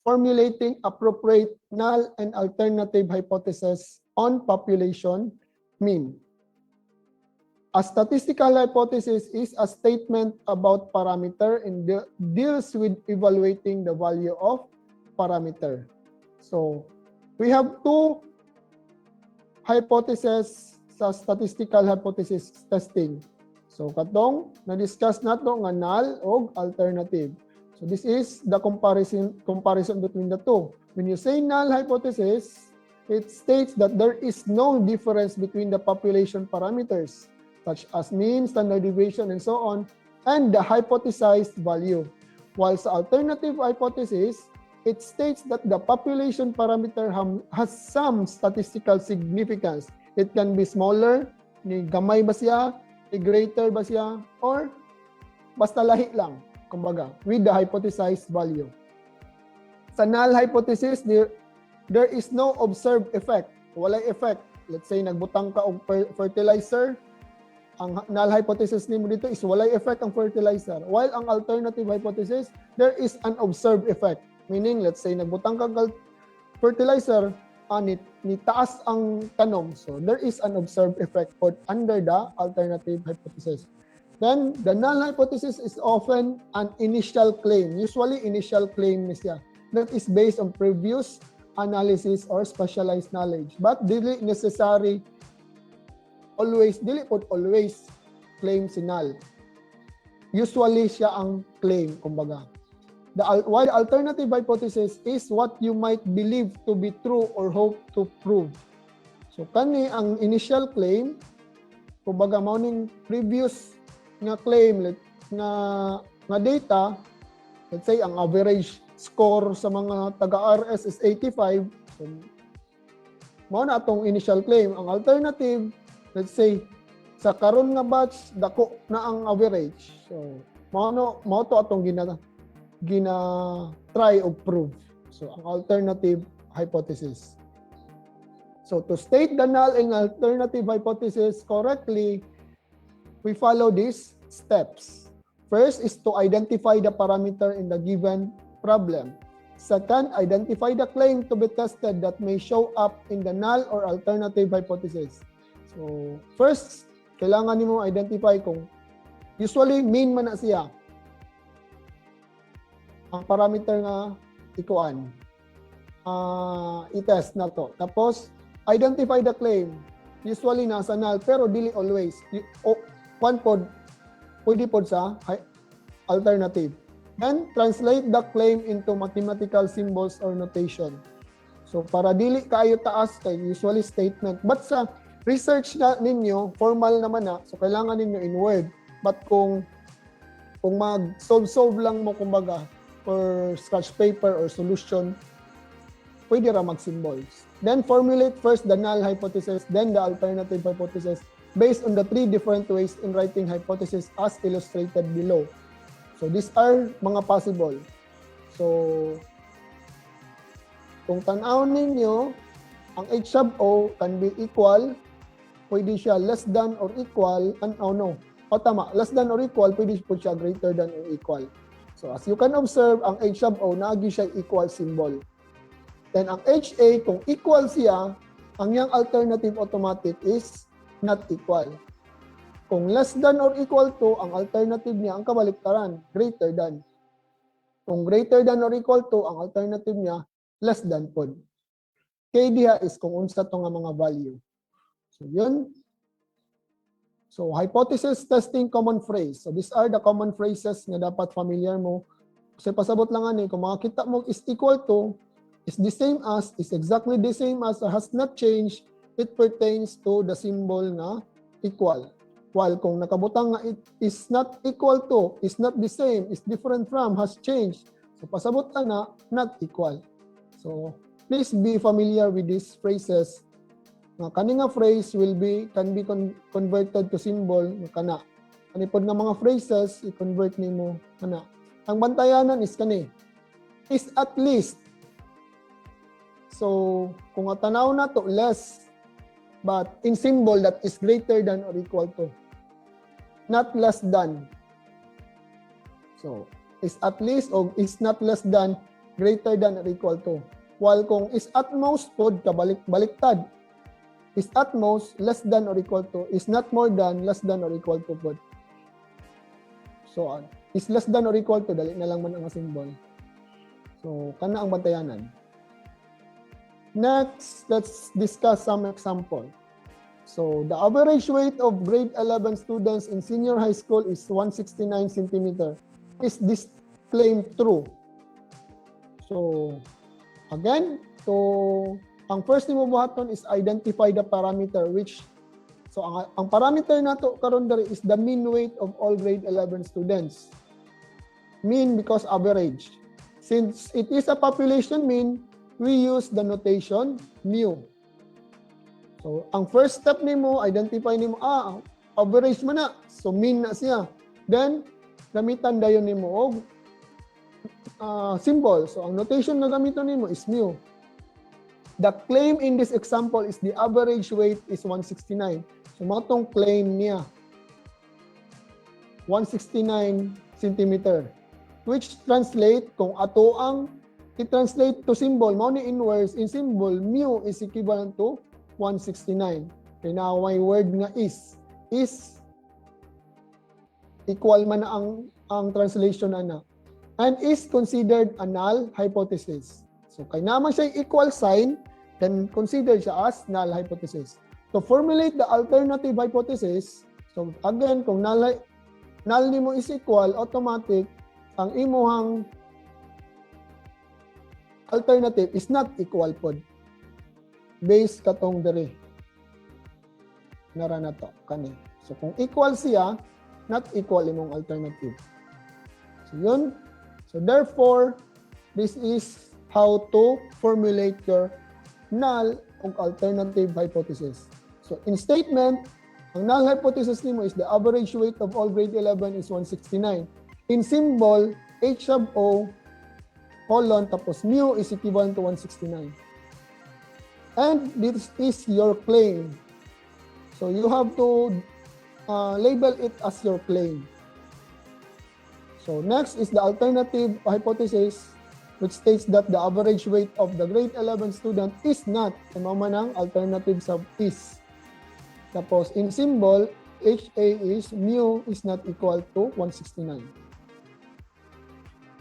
formulating appropriate null and alternative hypotheses on population mean. A statistical hypothesis is a statement about parameter and deals with evaluating the value of parameter. So, we have two hypotheses sa statistical hypothesis testing. So, katong na-discuss nato nga null o alternative. So, this is the comparison between the two. When you say null hypothesis, it states that there is no difference between the population parameters, such as mean, standard deviation, and so on, and the hypothesized value. While sa alternative hypothesis, it states that the population parameter has some statistical significance. It can be smaller, ni gamay ba siya, ni greater ba siya, or basta lahi lang, kumbaga, with the hypothesized value. Sa null hypothesis, there is no observed effect. Walay effect. Let's say, nagbutang ka og fertilizer, ang null hypothesis nimo dito is walay effect ang fertilizer. While ang alternative hypothesis, there is an observed effect. Meaning, let's say, nagbutang ka fertilizer, ni taas ang tanom. So, there is an observed effect under the alternative hypothesis. Then, the null hypothesis is often an initial claim. Usually, initial claim niya. That is based on previous analysis or specialized knowledge. But, dili necessary dili po always claim si null. Usually siya ang claim, kumbaga. While the alternative hypothesis is what you might believe to be true or hope to prove. So kani ang initial claim, kumbaga mao ning previous nga claim nga data, let's say ang average score sa mga taga-RS is 85. So, mao na atong initial claim. Ang alternative, let's say, sa karon nga batch, dako na ang average. So, mao to atong try o prove. So, ang alternative hypothesis. So, to state the null and alternative hypothesis correctly, we follow these steps. First is to identify the parameter in the given problem. Second, identify the claim to be tested that may show up in the null or alternative hypothesis. So, first, kailangan nimo identify kung usually mean man na siya ang parameter nga ikuan. I-test na to. Tapos, identify the claim. Usually nasa null pero dili always. Pwede pod sa alternative. Then, translate the claim into mathematical symbols or notation. So, para dili kaayo taas kay usually statement. But sa research na ninyo, formal naman na, so kailangan ninyo in word. But kung mag-solve lang mo, kumbaga, or scratch paper or solution, pwede ra mag-symbols. Then formulate first the null hypothesis, then the alternative hypothesis, based on the three different ways in writing hypothesis as illustrated below. So these are mga possible. So, kung tanaw ninyo, ang H sub O can be equal, pwede siya less than or equal, less than or equal, pwede po siya greater than or equal. So as you can observe, ang H sub O, naagi siya equal symbol. Then ang HA, kung equal siya, ang yung alternative automatic is not equal. Kung less than or equal to, ang alternative niya, ang kabaliktaran, greater than. Kung greater than or equal to, ang alternative niya, less than po. K diha is kung unsa to nga mga value. So, yun. So, hypothesis testing common phrase. So, these are the common phrases na dapat familiar mo. Kasi pasabot lang ani, kung makakita mo is equal to, is the same as, is exactly the same as, has not changed, it pertains to the symbol na equal. While kung nakabutang nga it is not equal to, is not the same, is different from, has changed. So, pasabot na, not equal. So, please be familiar with these phrases. Kani nga phrase can be converted to symbol nga kana. Kani pod nga mga phrases i-convert nimo kana. Ang bantayanan is kani. Is at least. So kung tanaw na to less, but in symbol that is greater than or equal to. Not less than. So is at least or is not less than greater than or equal to. While kung is at most pod, kabalik-baliktad. Is at most, less than or equal to. Is not more than, less than or equal to pod. So, is less than or equal to, dali na lang man ang symbol. So, kana ang bantayanan. Next, let's discuss some example. So, the average weight of grade 11 students in senior high school is 169 centimeter. Is this claim true? So, again, ang first nimo buhaton is identify the parameter which, so ang parameter nato karon diri is the mean weight of all grade 11 students. Mean because average. Since it is a population mean, we use the notation mu. So, ang first step nimo, identify nimo, average man na. So, mean na siya. Then, gamitan dayon nimo og symbol. So, ang notation na gamiton nimo is mu. The claim in this example is the average weight is 169. So, matong claim niya. 169 centimeter. Which translate, kung ato ang i-translate to symbol, mao ni inverse, in symbol, mu is equivalent to 169. Kaya na may word nga is. Is equal man na ang translation ana. And is considered a null hypothesis. So, kay naman siya equal sign, then consider siya as null hypothesis. To formulate the alternative hypothesis, so again, kung null nimo is equal, automatic, ang imuhang alternative is not equal pod. Base katong diri. Nara na to, kani. So, kung equal siya, not equal imong alternative. So, yun. So, therefore, this is how to formulate your null o alternative hypothesis. So, in statement, ang null hypothesis nimo is the average weight of all grade 11 is 169. In symbol, H sub O, colon, tapos mu is equivalent to 169. And this is your claim. So, you have to label it as your claim. So, next is the alternative hypothesis which states that the average weight of the grade 11 student is not, mamanang alternative sub is. Tapos, in symbol, HA is mu is not equal to 169.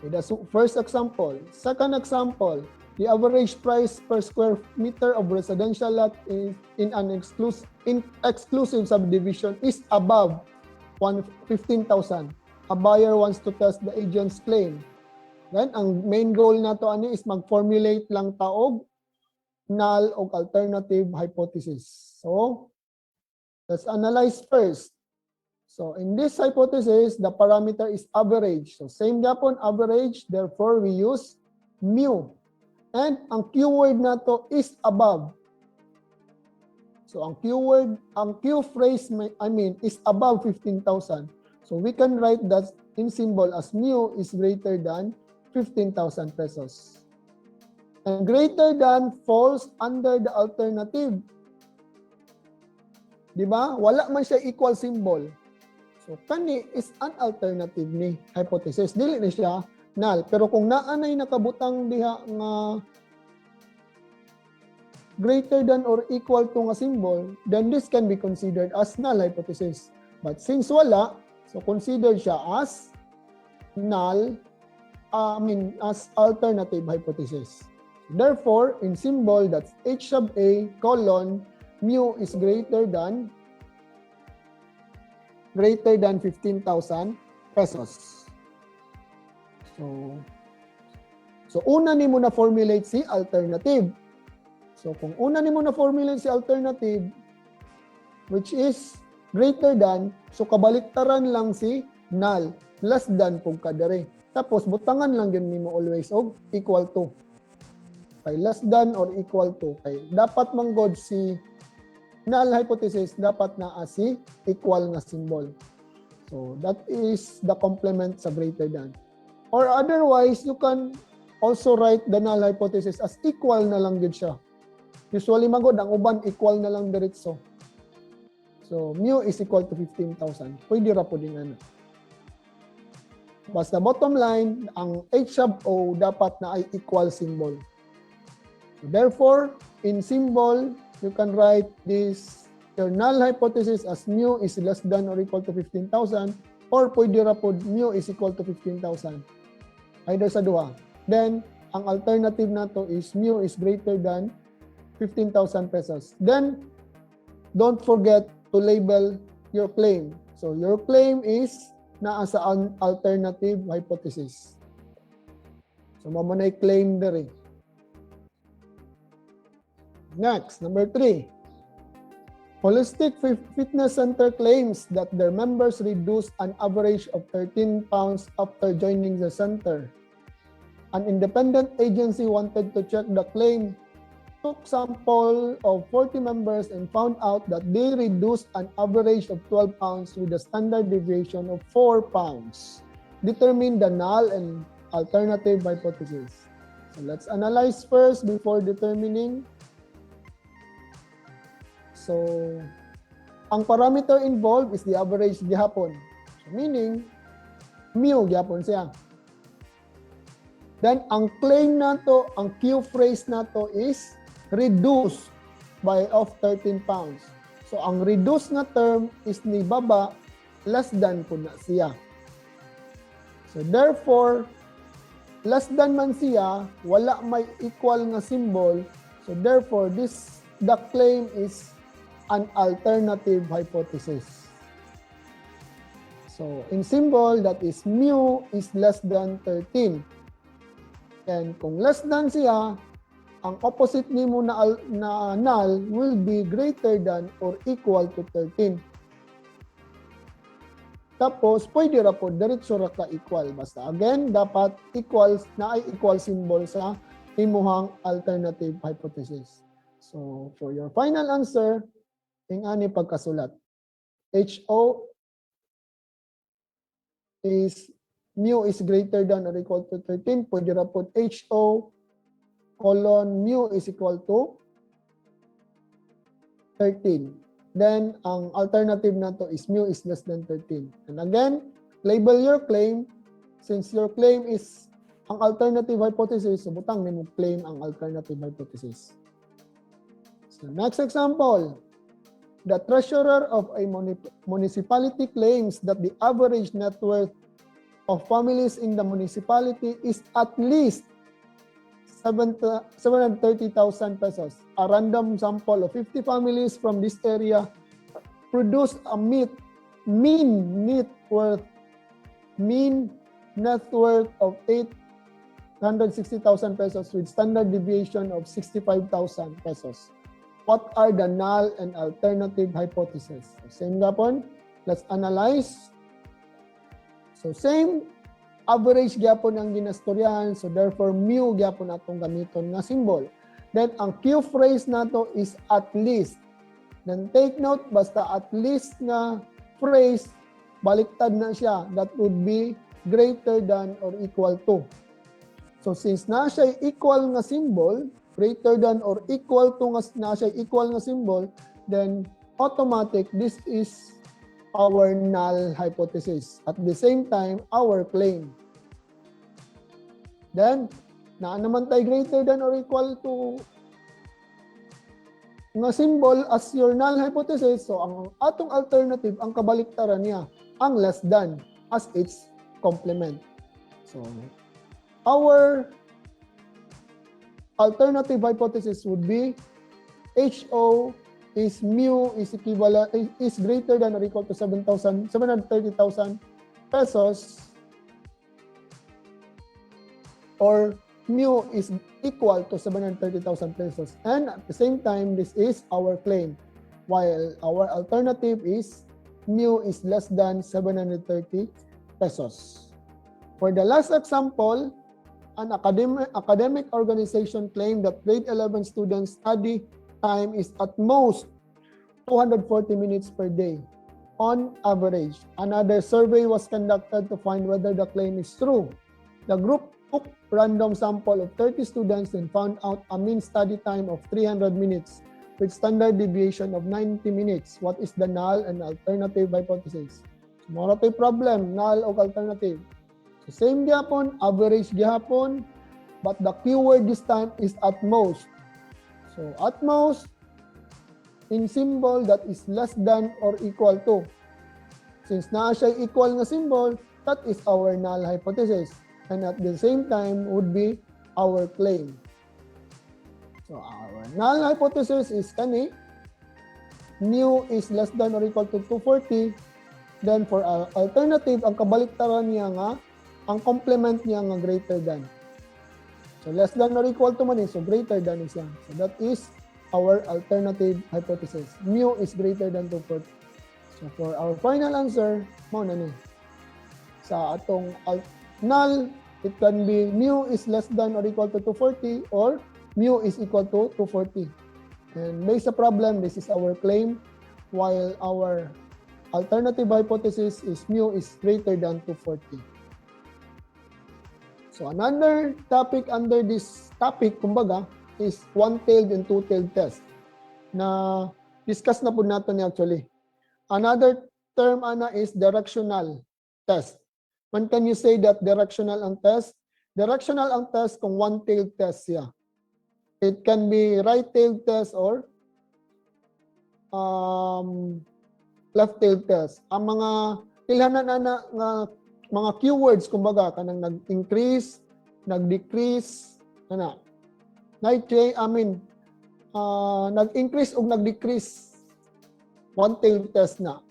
Okay, that's first example. Second example, the average price per square meter of residential lot in an exclusive subdivision is above 15,000. A buyer wants to test the agent's claim. Then, ang main goal na to is mag-formulate lang taog null o alternative hypothesis. So, let's analyze first. So, in this hypothesis, the parameter is average. So, same yapon average, therefore, we use mu. And ang keyword na to is above. So, ang keyword, ang Q phrase, is above 15,000. So, we can write that in symbol as mu is greater than 15,000 pesos. And greater than falls under the alternative. Diba? Wala man siya equal symbol. So, kani is an alternative ni hypothesis. Dili na siya null. Pero kung naanay nakabutang diha nga greater than or equal to nga symbol, then this can be considered as null hypothesis. But since wala, so consider siya as null, as alternative hypothesis. Therefore, in symbol, that's H sub A colon mu is greater than 15,000 pesos. So una nimo na formulate si alternative. So kung una nimo na formulate si alternative, which is greater than, so kabaliktaran lang si null, less than kung kadere. Tapos butangan lang yun nimo always og equal to. Kay less than or equal to. Kay dapat manggod si null hypothesis, dapat na si equal nga symbol. So that is the complement sa greater than. Or otherwise, you can also write the null hypothesis as equal na lang yun siya. Usually magod ang uban equal na lang diretso. So mu is equal to 15,000. Pwede ra po din ano. Basta bottom line, ang H sub O dapat na ay equal symbol. So therefore, in symbol, you can write this your null hypothesis as mu is less than or equal to 15,000 or pwede ra pod mu is equal to 15,000. Either sa duha. Then, ang alternative na to is mu is greater than 15,000 pesos. Then, don't forget to label your claim. So, your claim is naa sa alternative hypothesis. So, mamunay claim dere. Next, number 3. Holistic Fitness Center claims that their members reduced an average of 13 pounds after joining the center. An independent agency wanted to check the claim, took sample of 40 members and found out that they reduced an average of 12 pounds with a standard deviation of 4 pounds. Determine the null and alternative hypothesis. So let's analyze first before determining. So, ang parameter involved is the average gihapon. So, meaning, mu gihapon siya. Then, ang claim na to, ang Q phrase na to is reduced by of 13 pounds. So, ang reduced na term is ni baba less than po na siya. So, therefore, less than man siya, wala may equal nga symbol. So, therefore, the claim is an alternative hypothesis. So, in symbol, that is mu is less than 13. And kung less than siya, ang opposite nimo na null will be greater than or equal to 13. Tapos, pwede ra po, diretso ra ka equal. Basta, again, dapat equals na ay equal symbol sa imuhang alternative hypothesis. So, for your final answer, ani pagkasulat. HO is mu is greater than or equal to 13. Pwede ra po HO colon mu is equal to 13. Then, ang alternative na to is mu is less than 13. And again, label your claim. Since your claim is ang alternative hypothesis, so butang nimo claim ang alternative hypothesis. So, next example. The treasurer of a municipality claims that the average net worth of families in the municipality is at least 730,000 pesos. A random sample of 50 families from this area produced a mean net worth of 860,000 pesos with standard deviation of 65,000 pesos. What are the null and alternative hypotheses? So, same gapon. Let's analyze. So, same average gyapon ang ginastoryahan. So, therefore, mu gyapon atong gamiton nga symbol. Then, ang Q phrase nato is at least. Then, take note, basta at least nga phrase, baliktad na siya. That would be greater than or equal to. So, since na siya equal nga symbol, greater than or equal to nga na siya equal nga symbol, then automatic this is our null hypothesis. At the same time, our claim. Then, naa naman tayo greater than or equal to nga symbol as your null hypothesis. So, ang atong alternative, ang kabaliktaran niya, ang less than as its complement. So, our alternative hypothesis would be HO is mu is equivalent is greater than or equal to 730,000 pesos, or mu is equal to 730,000 pesos. And at the same time, this is our claim, while our alternative is mu is less than 730 pesos. For the last example, an academic organization claimed that grade 11 students' study time is at most 240 minutes per day on average. Another survey was conducted to find whether the claim is true. The group took random sample of 30 students and found out a mean study time of 300 minutes with standard deviation of 90 minutes. What is the null and alternative hypothesis? More of a problem, null o alternative. So same gyapon, average gyapon, but the keyword this time is at most. So at most, in symbol that is less than or equal to. Since naa siya equal nga symbol, that is our null hypothesis. And at the same time would be our claim. So our null hypothesis is kani, mu is less than or equal to 240. Then for our alternative, ang kabaliktaran niya nga, ang complement niya nga greater than. So less than or equal to man so greater than is yan. So that is our alternative hypothesis. Mu is greater than 240. So for our final answer, mo na ni. Sa atong null, it can be mu is less than or equal to 240 or mu is equal to 240. And based sa problem, this is our claim, while our alternative hypothesis is mu is greater than 240. So another topic under this topic, kumbaga, is one-tailed and two-tailed test. Na discuss na po natin actually. Another term ana is directional test. When can you say that directional ang test? Directional ang test kung one-tailed test siya. It can be right-tailed test or left-tailed test. Ang mga ilhanan ana nga mga keywords kumbaga kanang nag-increase, nag-decrease, ana. Nag-increase o nag-decrease one-tailed test na.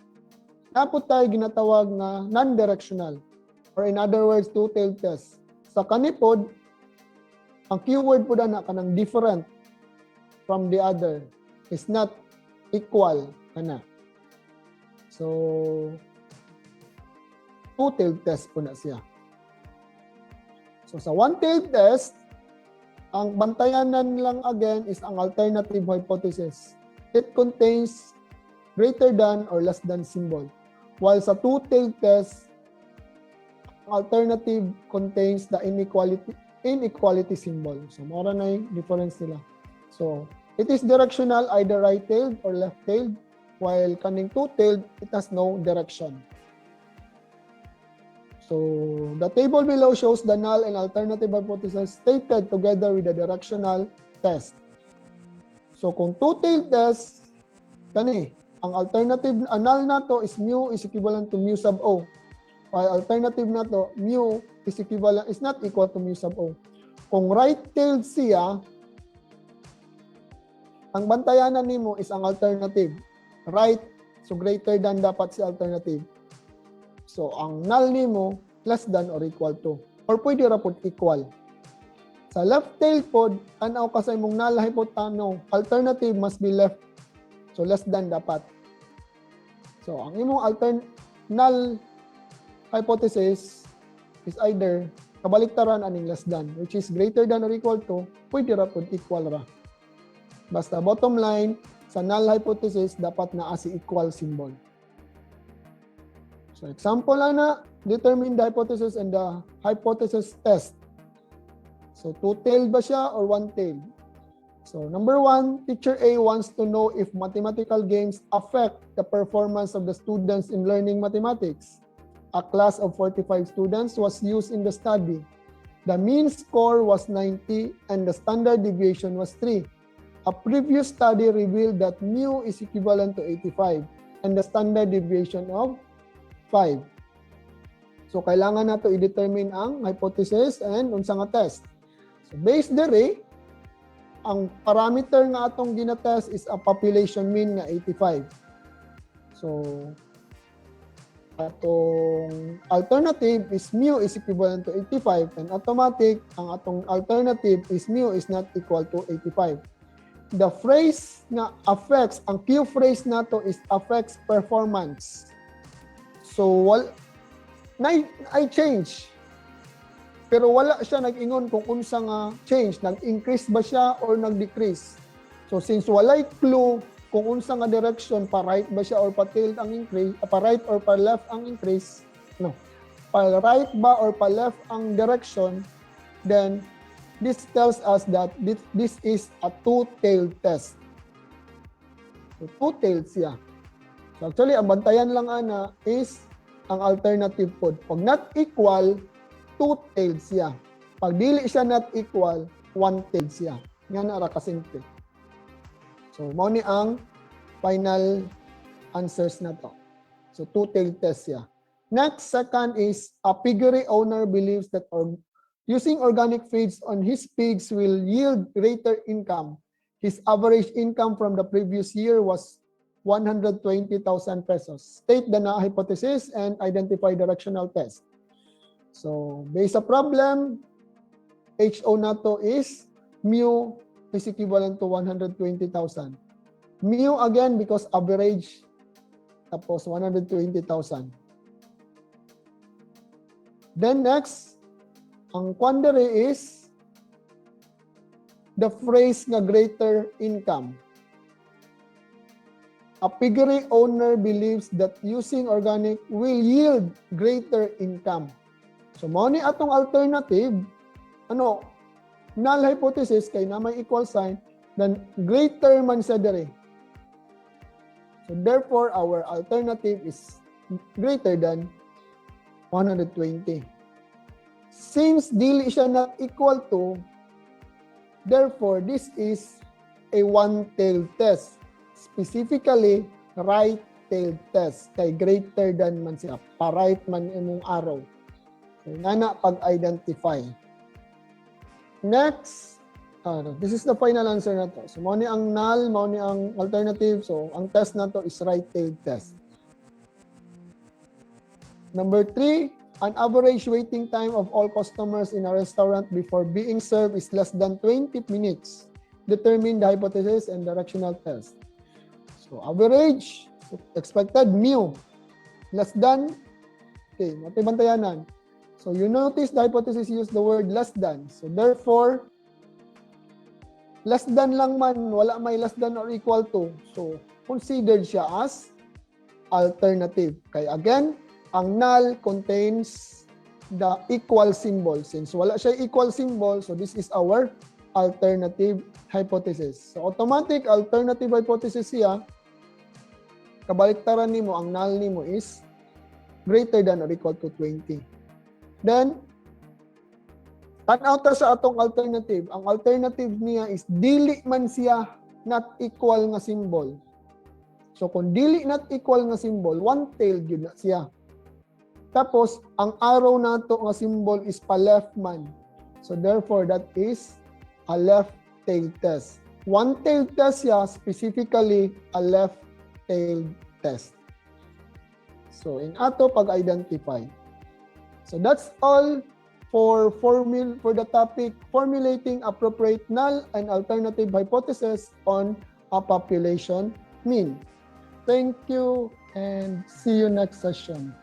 Dapat tayo ginatawag na non-directional or in other words, two-tailed test. Sa kanipod, ang keyword po na kanang different from the other is not equal kana. So, two-tailed test po na siya. So, sa one-tailed test, ang bantayanan lang again is ang alternative hypothesis. It contains greater than or less than symbol. While sa two-tailed test, alternative contains the inequality symbol. So, mara na yung difference nila. So, it is directional, either right-tailed or left-tailed, while kaning two-tailed, it has no direction. So, the table below shows the null and alternative hypothesis stated together with the directional test. So, kung two-tailed test, kani, ang alternative, null na to is mu is equivalent to mu sub O. While alternative na to, mu is equivalent, is not equal to mu sub O. Kung right-tailed siya, ang bantayanan nimo is ang alternative. Right, so greater than dapat si alternative. So, ang null nimo, less than or equal to. Or pwede ra pod equal. Sa left-tailed pod, tanaw ka sa imong null hypothesis, alternative must be left. So, less than dapat. So, ang imong null hypothesis is either kabaliktaran aning less than, which is greater than or equal to, pwede ra pod equal ra. Basta bottom line, sa null hypothesis, dapat naa si equal symbol. So, example ana, determine the hypothesis and the hypothesis test. So, two-tailed ba siya or one-tailed? So, number one, teacher A wants to know if mathematical games affect the performance of the students in learning mathematics. A class of 45 students was used in the study. The mean score was 90 and the standard deviation was 3. A previous study revealed that mu is equivalent to 85 and the standard deviation of 5. So, kailangan na ito i-determine ang hypothesis and unsa nga test. So, based dere, ang parameter nga atong ginatest is a population mean nga 85. So, atong alternative is mu is equivalent to 85 and automatic, ang atong alternative is mu is not equal to 85. The phrase nga affects, ang Q phrase na to is affects performance. So, I change. Pero wala siya nag-ingon kung unsa nga change. Nag-increase ba siya or nag-decrease? So, since walay clue kung unsa nga direction, pa-right ba siya or pa-tailed ang increase, pa-right or pa-left ang increase, no. Pa-right ba or pa-left ang direction, then this tells us that this is a two-tailed test. So, two-tailed siya. So, actually, ang bantayan lang ana is ang alternative pod. Pag not equal, two-tailed siya. Pag dili siya not equal, one-tailed siya. Nga na ra kasimple. So, mao ni ang final answers na to. So, two-tailed test siya. Next, second is a piggery owner believes that using organic feeds on his pigs will yield greater income. His average income from the previous year was 120,000 pesos. State the hypothesis and identify the directional test. So, based sa problem, HO na to is mu is equivalent to 120,000. Mu again because average tapos 120,000. Then next, ang quandary is the phrase nga greater income. A piggery owner believes that using organic will yield greater income. So, mao ni atong alternative, null hypothesis kay na may equal sign, then greater man siya dere. So, therefore, our alternative is greater than 120. Since dili siya not equal to, therefore, this is a one-tailed test. Specifically, right-tailed test. Kay greater than man siya. Pa-right man imong arrow. So, nana pag-identify. Next, this is the final answer na to. So, mao ni ang null, mao ni ang alternative. So, ang test na to is right-tailed test. Number 3, an average waiting time of all customers in a restaurant before being served is less than 20 minutes. Determine the hypothesis and directional test. So, average, expected, mu. Less than, okay, matibantayanan. So, you notice the hypothesis use the word less than. So, therefore, less than lang man, wala may less than or equal to. So, considered siya as alternative. Kaya again, ang null contains the equal symbol. Since wala siya equal symbol, so this is our alternative hypothesis. So, automatic alternative hypothesis siya, kabaliktaran nimo, ang null nimo is greater than or equal to 20. Then, tan-out sa atong alternative. Ang alternative niya is dili man siya not equal nga symbol. So, kung dili not equal nga symbol, one-tailed yun na siya. Tapos, ang arrow na to nga symbol is pa-left man. So, therefore, that is a left-tailed test. One-tailed test siya, specifically a left-tailed test. So, in ato pag-identify. So, that's all for the topic formulating appropriate null and alternative hypothesis on a population mean. Thank you and see you next session.